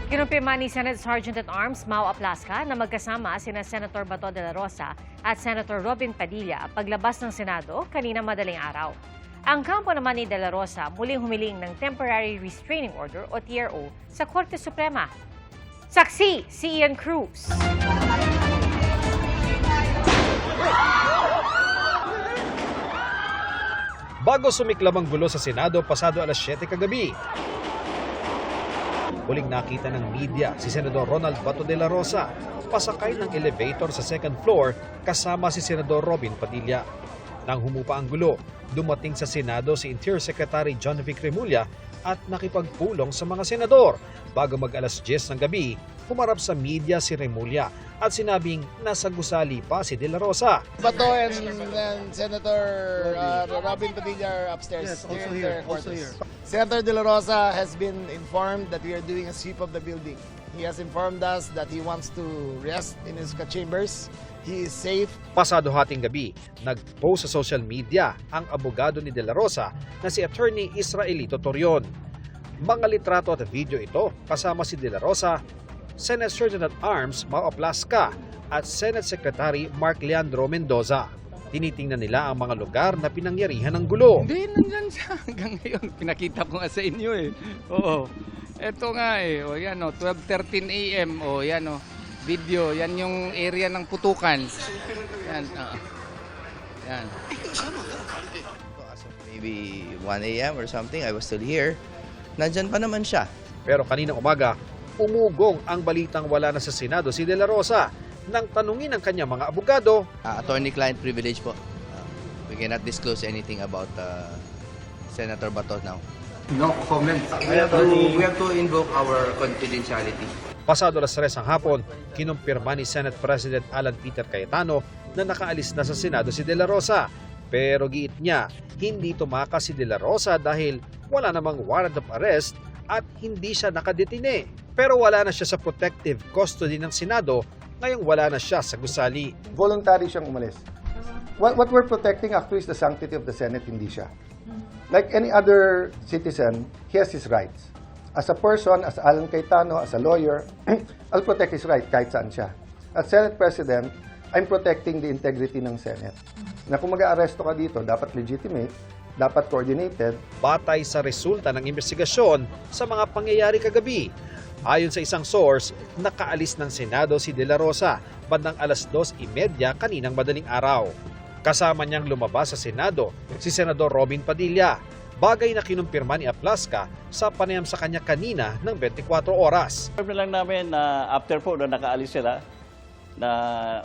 Kinumpirma ni Senate Sergeant-at-Arms Mau Aplasca na magkasama sina Senator Bato de la Rosa at Senator Robin Padilla paglabas ng Senado kanina madaling araw. Ang kampo naman ni de la Rosa muling humiling ng Temporary Restraining Order o TRO sa Korte Suprema. Saksi si Ian Cruz. Bago sumiklab ang gulo sa Senado pasado alas 7 kagabi, huling nakita ng media si Senador Ronald Bato de la Rosa pasakay ng elevator sa second floor kasama si Senador Robin Padilla. Nang humupa ang gulo, dumating sa Senado si Interior Secretary John Vic Remulla at nakipagpulong sa mga senador. Bago mag-alas 10 ng gabi, humarap sa media si Remulla at sinabing nasa gusali pa si de la Rosa. Bato and Senator Robin Padilla are upstairs. Yes, also here. Senator De La Rosa has been informed that we are doing a sweep of the building. He has informed us that he wants to rest in his chambers. He is safe. Pasado hating gabi, nag-post sa social media ang abogado ni de la Rosa na si Attorney Israelito Torion. Mga litrato at video ito kasama si de la Rosa, Senate Sergeant-at-Arms Mau Aplasca at Senate Secretary Mark Leandro Mendoza. Tinitingnan nila ang mga lugar na pinangyarihan ng gulo. Hindi, nandyan siya hanggang ngayon. Pinakita ko nga sa inyo eh. Oo. Eto nga eh. O yan o, 12:13 a.m. O yan o, video. Yan yung area ng putukan. Yan. Yan. As of maybe 1 a.m. or something, I was still here. Nandyan pa naman siya. Pero kaninang umaga, umugong ang balitang wala na sa Senado si de la Rosa nang tanungin ng kanyang mga abogado. Attorney-client privilege po. We cannot disclose anything about Senator Bato now. No comment. We have to invoke our confidentiality. Pasado alas 3 ng hapon, kinumpirma ni Senate President Alan Peter Cayetano na nakaalis na sa Senado si de la Rosa. Pero giit niya, hindi tumakas si de la Rosa dahil wala namang warrant of arrest at hindi siya nakadetine. Pero wala na siya sa protective custody ng Senado, ngayong wala na siya sa gusali. Voluntary siyang umalis. What we're protecting actually is the sanctity of the Senate, hindi siya. Like any other citizen, he has his rights. As a person, as Alan Cayetano, as a lawyer, I'll protect his right kahit saan siya. As Senate President, I'm protecting the integrity ng Senate. Na kung mag-aaresto ka dito, dapat legitimate, dapat coordinated. Batay sa resulta ng investigasyon sa mga pangyayari kagabi, ayon sa isang source, nakaalis ng Senado si de la Rosa bandang alas 2:30 kaninang madaling araw. Kasama niyang lumabas sa Senado si Senador Robin Padilla, bagay na kinumpirma ni Aplasca sa panayam sa kanya kanina ng 24 oras. Confirm lang namin na after po na nakaalis sila, na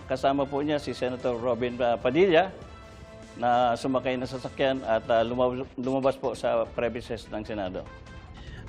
kasama po niya si Senator Robin Padilla na sumakay na sasakyan at lumabas po sa premises ng Senado.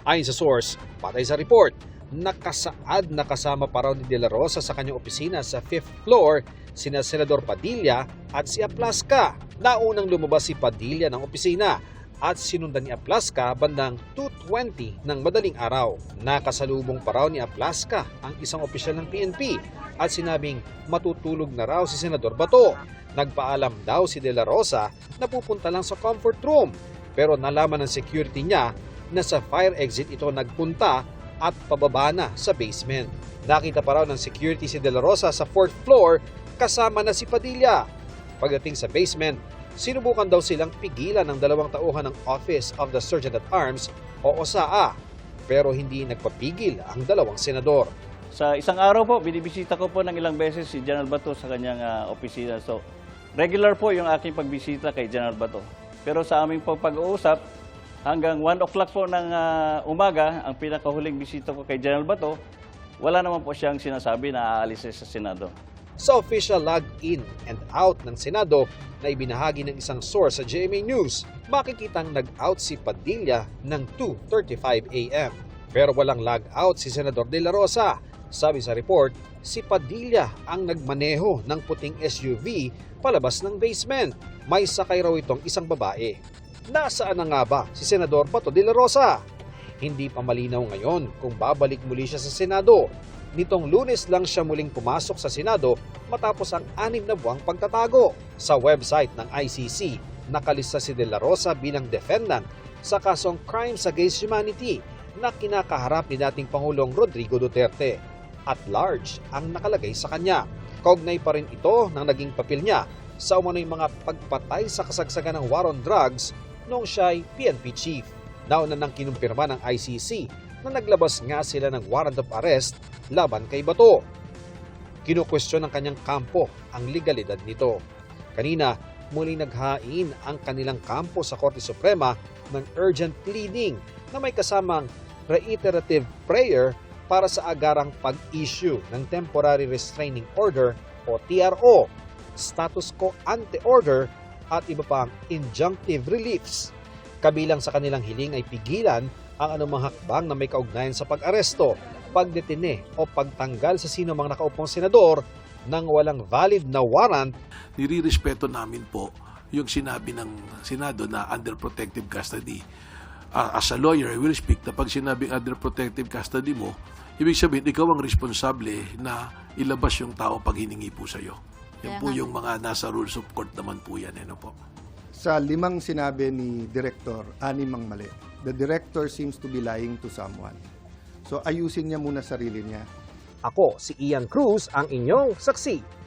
Ayon sa source, patay sa report, nakasaad na kasama pa raw ni de la Rosa sa kanyang opisina sa 5th floor sina Senador Padilla at si Aplasca. Naunang lumabas si Padilla ng opisina at sinundan ni Aplasca bandang 2:20 ng madaling araw. Nakasalubong pa raw ni Aplasca ang isang opisyal ng PNP at sinabing matutulog na raw si Senador Bato. Nagpaalam daw si de la Rosa na pupunta lang sa comfort room, pero nalaman ng security niya na sa fire exit ito nagpunta at pababa na sa basement. Nakita pa raw ng security si de la Rosa sa 4th floor kasama na si Padilla. Pagdating sa basement, sinubukan daw silang pigilan ng 2 tauhan ng Office of the Sergeant-at-Arms o OSAA, pero hindi nagpapigil ang 2 senador. Sa isang araw po, binibisita ko po ng ilang beses si General Bato sa kanyang opisina. So, regular po yung aking pagbisita kay General Bato. Pero sa aming pag-uusap, hanggang 1 o'clock po ng umaga, ang pinakahuling bisita ko kay General Bato, wala naman po siyang sinasabi na aalis sa Senado. Sa official log-in and out ng Senado na ibinahagi ng isang source sa GMA News, makikitang nag-out si Padilla ng 2:35 a.m. Pero walang log-out si Senador de la Rosa. Sabi sa report, si Padilla ang nagmaneho ng puting SUV palabas ng basement. May sakay raw itong isang babae. Nasaan na nga ba si Senador Bato de la Rosa? Hindi pa malinaw ngayon kung babalik muli siya sa Senado. Nitong Lunes lang siya muling pumasok sa Senado matapos ang 6 na buwang pagtatago. Sa website ng ICC, nakalista si De La Rosa bilang defendant sa kasong Crimes Against Humanity na kinakaharap ni dating Pangulong Rodrigo Duterte. At large ang nakalagay sa kanya. Kaugnay pa rin ito ng naging papel niya sa umano'y mga pagpatay sa kasagsagan ng war on drugs noong siya'y PNP chief. Nauna nang kinumpirma ng ICC na naglabas nga sila ng warrant of arrest laban kay Bato. Kinukwestiyon ng kanyang kampo ang legalidad nito. Kanina, muling naghain ang kanilang kampo sa Korte Suprema ng urgent pleading na may kasamang reiterative prayer para sa agarang pag-issue ng Temporary Restraining Order o TRO, status quo ante order at iba pang injunctive reliefs. Kabilang sa kanilang hiling ay pigilan ang anumang hakbang na may kaugnayan sa pag-aresto, pagdetine o pagtanggal sa sino mang nakaupong senador nang walang valid na warrant. Nirirespeto namin po yung sinabi ng Senado na under protective custody. As a lawyer, I will speak na pag sinabing under protective custody mo, ibig sabihin, ikaw ang responsable na ilabas yung tao pag hiningi po sa'yo. Yan po yung mga nasa rules of court naman po yan. Ano po? Sa 5 sinabi ni Director, 6 ang mali. The Director seems to be lying to someone. So ayusin niya muna sarili niya. Ako si Ian Cruz, ang inyong saksi.